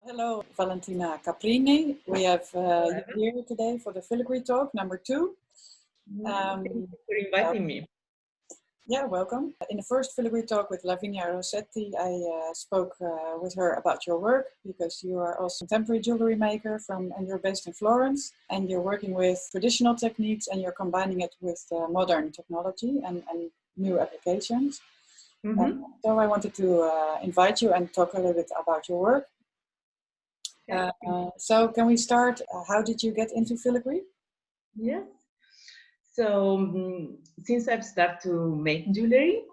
Hello, Valentina Caprini. We have you here today for the Filigree talk number 2. Thank you for inviting me. Yeah, welcome. In the first Filigree talk with Lavinia Rossetti, I spoke with her about your work because you are also a contemporary jewelry maker and you're based in Florence, and you're working with traditional techniques and you're combining it with modern technology and new applications. Mm-hmm. So I wanted to invite you and talk a little bit about your work. So can we start? How did you get into filigree? Yes. So since I've started to make jewelry,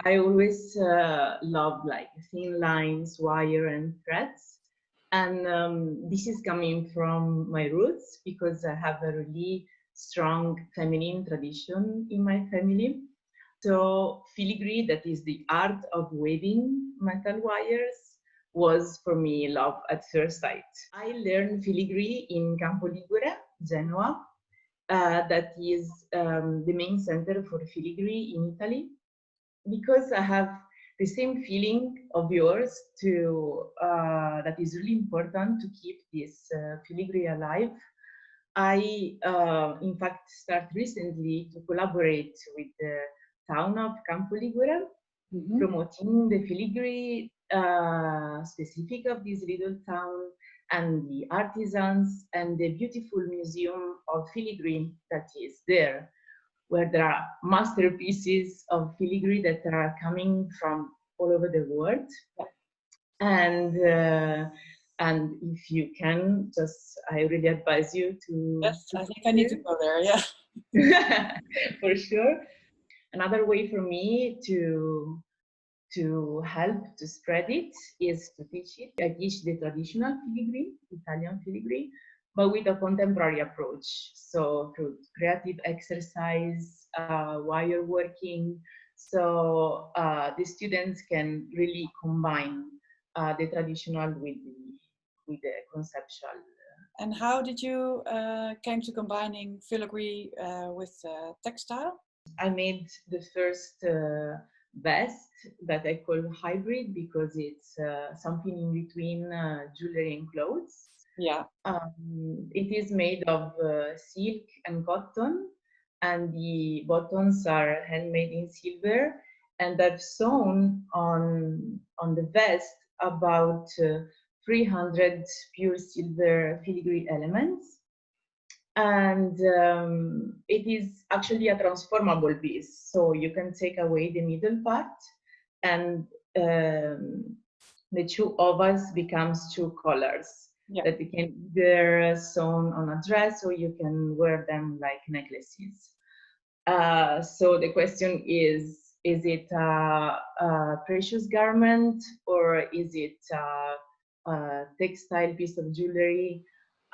I always love like thin lines, wire, and threads. And this is coming from my roots because I have a really strong feminine tradition in my family. So filigree, that is the art of weaving metal wires, was for me love at first sight. I learned filigree in Campo Ligure, Genoa. That is the main center for filigree in Italy, because I have the same feeling of yours that is really important to keep this filigree alive. I, in fact, started recently to collaborate with the town of Campo Ligure, promoting the filigree specific of this little town and the artisans and the beautiful museum of filigree that is there, where there are masterpieces of filigree that are coming from all over the world. And if you can, I really advise you to. Yes, I think I need to go there. Yeah, for sure. Another way for me to help to spread it is to teach it. I teach the traditional filigree, Italian filigree, but with a contemporary approach. So through creative exercise, wire working, so the students can really combine the traditional with the conceptual. And how did you came to combining filigree with textile? I made the first vest that I call hybrid because it's something in between jewelry and clothes. Yeah. It is made of silk and cotton, and the buttons are handmade in silver, and I've sewn on the vest about 300 pure silver filigree elements. And it is actually a transformable piece, so you can take away the middle part, and the two ovals becomes two colors that you can either sewn on a dress or you can wear them like necklaces. So the question is it a precious garment or is it a textile piece of jewelry?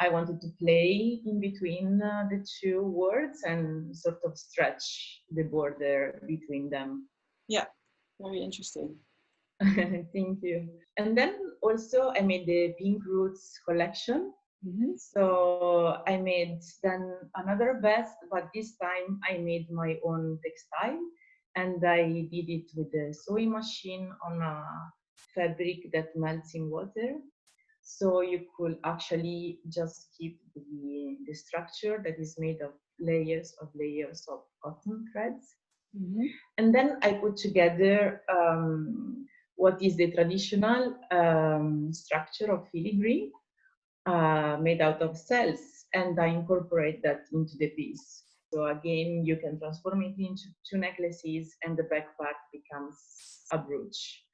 I wanted to play in between the two words and sort of stretch the border between them. Yeah, very interesting. Thank you. And then also I made the Pink Roots collection. So I made then another vest, but this time I made my own textile, and I did it with a sewing machine on a fabric that melts in water. So you could actually just keep the structure that is made of layers of cotton threads. And then I put together what is the traditional structure of filigree made out of cells, and I incorporate that into the piece. So again, you can transform it into two necklaces, and the back part becomes a brooch.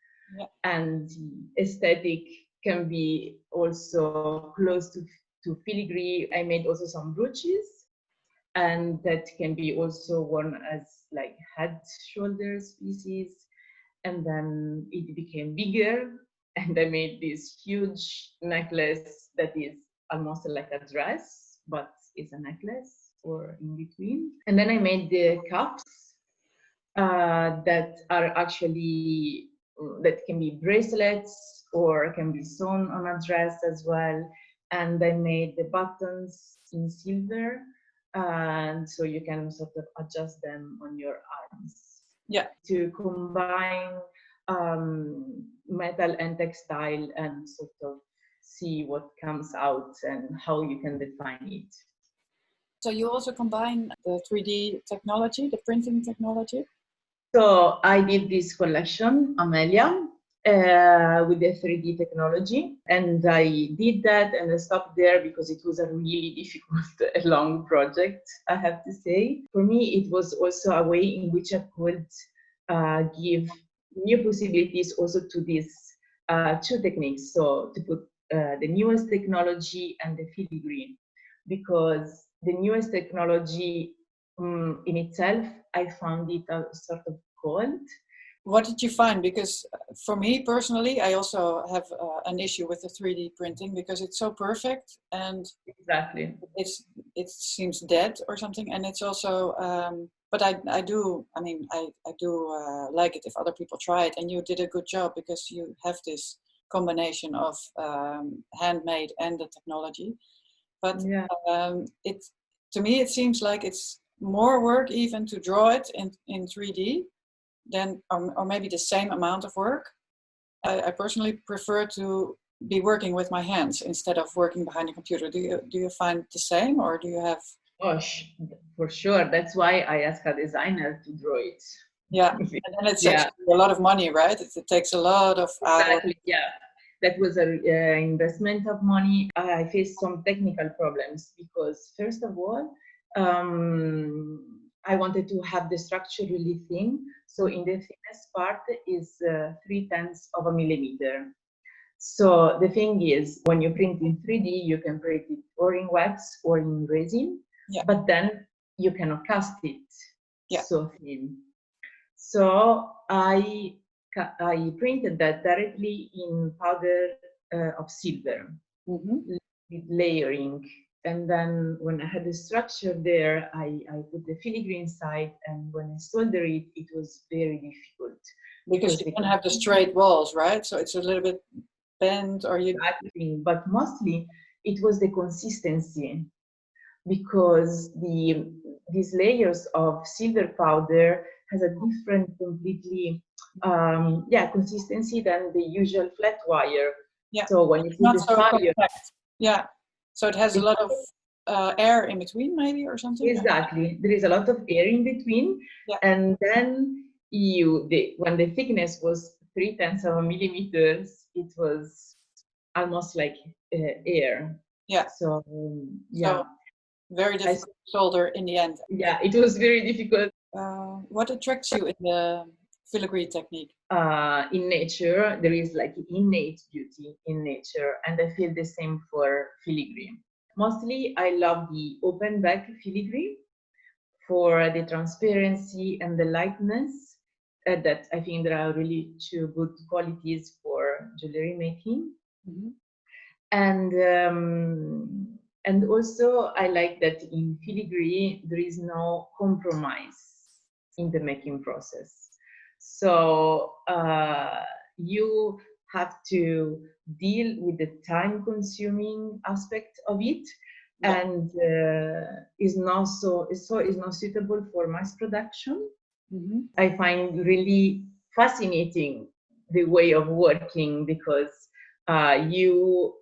And the aesthetic can be also close to filigree. I made also some brooches, and that can be also worn as like head shoulders pieces. And then it became bigger, and I made this huge necklace that is almost like a dress, but it's a necklace or in between. And then I made the cups that are actually that can be bracelets or can be sewn on a dress as well. And I made the buttons in silver, and so you can sort of adjust them on your arms. To combine metal and textile and sort of see what comes out and how you can define it. So you also combine the 3D technology, the printing technology? So I did this collection, Amelia, with the 3D technology, and I did that and I stopped there because it was a really difficult, a long project, I have to say. For me, it was also a way in which I could give new possibilities also to these two techniques. So to put the newest technology and the filigree, because the newest technology in itself, I found it a sort of cold. What did you find? Because for me personally, I also have an issue with the 3D printing because it's so perfect and exactly it seems dead or something. And it's also, but I do like it if other people try it. And you did a good job because you have this combination of handmade and the technology. But yeah. To me, it seems like it's more work even to draw it in 3D than, or maybe the same amount of work. I personally prefer to be working with my hands instead of working behind a computer. Do you find the same, or do you have? Gosh, for sure. That's why I asked a designer to draw it. Yeah, and then it's yeah. actually a lot of money, right? It takes a lot of hours. Exactly. Yeah, that was an investment of money. I faced some technical problems because, first of all, I wanted to have the structure really thin. So in the thinnest part is 0.3 of a millimeter. So the thing is, when you print in 3D, you can print it or in wax or in resin, but then you cannot cast it so thin. So I printed that directly in powder of silver with layering. And then when I had the structure there, I put the filigree inside, and when I solder it, it was very difficult. Because you can have the straight walls, right? So it's a little bit bent, or you... Exactly. But mostly it was the consistency, because these layers of silver powder has a different completely consistency than the usual flat wire. Yeah. So when you put the fire, yeah, so it has a lot of air in between, maybe, or something. Exactly, there is a lot of air in between, and then when the thickness was 0.3 of a millimeter, it was almost like air. Yeah. So So very difficult to solder in the end. Yeah, it was very difficult. What attracts you in the filigree technique? In nature, there is like innate beauty in nature, and I feel the same for filigree. Mostly, I love the open back filigree for the transparency and the lightness. That I think there are really two good qualities for jewelry making. Mm-hmm. And also, I like that in filigree there is no compromise in the making process. So you have to deal with the time-consuming aspect of it, and is not suitable for mass production. Mm-hmm. I find really fascinating the way of working, because you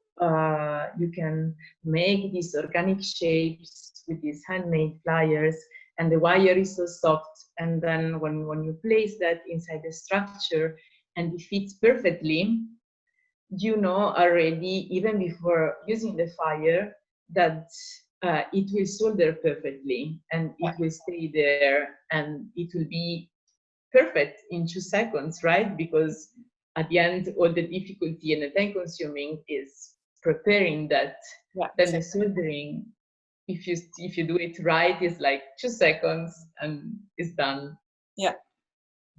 can make these organic shapes with these handmade flyers, and the wire is so soft, and then when you place that inside the structure and it fits perfectly, you know already, even before using the fire, that it will solder perfectly, and it will stay there, and it will be perfect in 2 seconds, right? Because at the end, all the difficulty and the time consuming is preparing that. Then the soldering, if you do it right, is like 2 seconds and it's done. Yeah.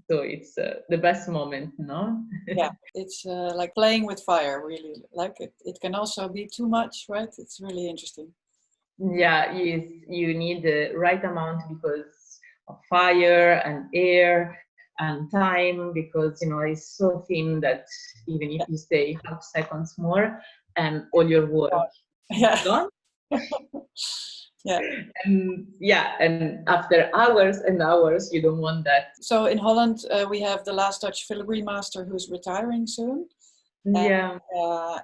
So it's the best moment, no? Yeah, it's like playing with fire, really. Like it can also be too much, right? It's really interesting. Yeah, you need the right amount because of fire and air and time, because it's so thin that even if you stay half seconds more and all your work is gone. And after hours and hours, you don't want that. So in Holland, we have the last Dutch filigree master who's retiring soon. Yeah.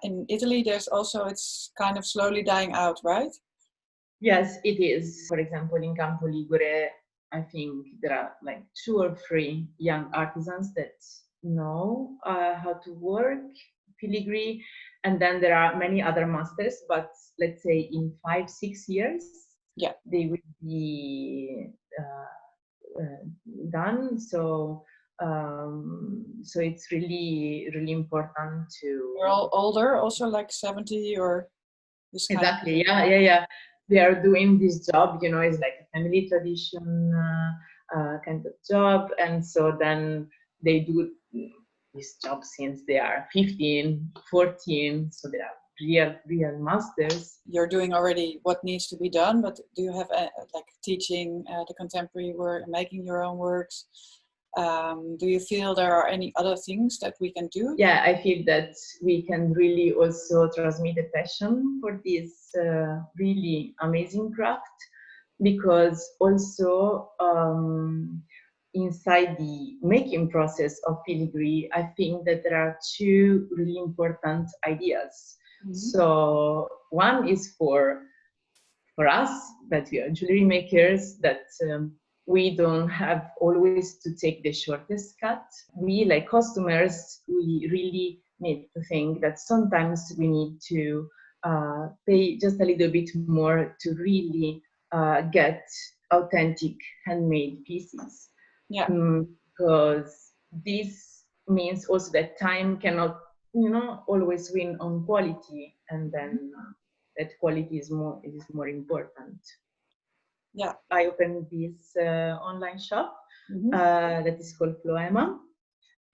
In Italy, there's also, it's kind of slowly dying out, right? Yes, it is. For example, in Campo Ligure, I think there are like 2 or 3 young artisans that know how to work filigree, and then there are many other masters. But let's say in 5-6 years, Yeah, they will be done. So it's really important to they're all older, also like 70 or this kind of. exactly, yeah. They are doing this job, it's like a family tradition kind of job, and so then they do this job since they are 15, 14, so they are real masters. You're doing already what needs to be done, but do you have like teaching the contemporary work and making your own works? Do you feel there are any other things that we can do? Yeah, I feel that we can really also transmit a passion for this really amazing craft, because also inside the making process of filigree, I think that there are 2 really important ideas. Mm-hmm. So one is for us, that we are jewelry makers, that we don't have always to take the shortest cut. We, like customers, we really need to think that sometimes we need to pay just a little bit more to really get authentic handmade pieces. Yeah. Because this means also that time cannot, always win on quality, and then that quality is more important. Yeah. I opened this online shop that is called Floema,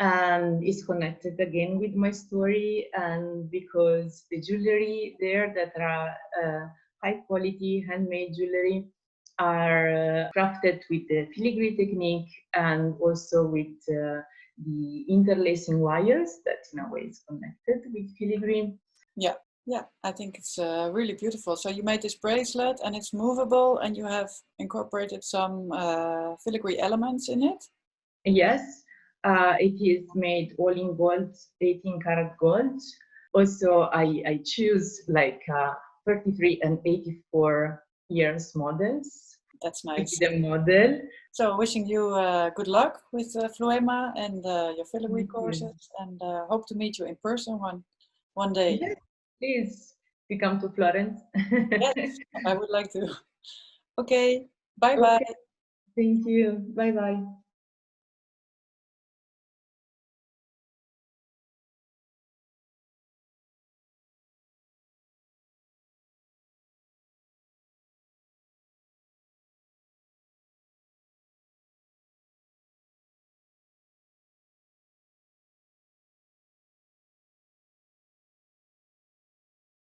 and is connected again with my story, and because the jewelry there that are high quality handmade jewelry are crafted with the filigree technique, and also with the interlacing wires that in a way is connected with filigree. Yeah, I think it's really beautiful. So you made this bracelet and it's movable, and you have incorporated some filigree elements in it. Yes, it is made all in gold, 18 karat gold. Also, I choose like 33 and 84 years models. That's To be nice. the model. So wishing you good luck with Floema and your filigree Thank you. courses, and hope to meet you in person one day. Yes, please, we come to Florence. Yes, I would like to. Okay, bye bye. Okay, thank you. Bye bye.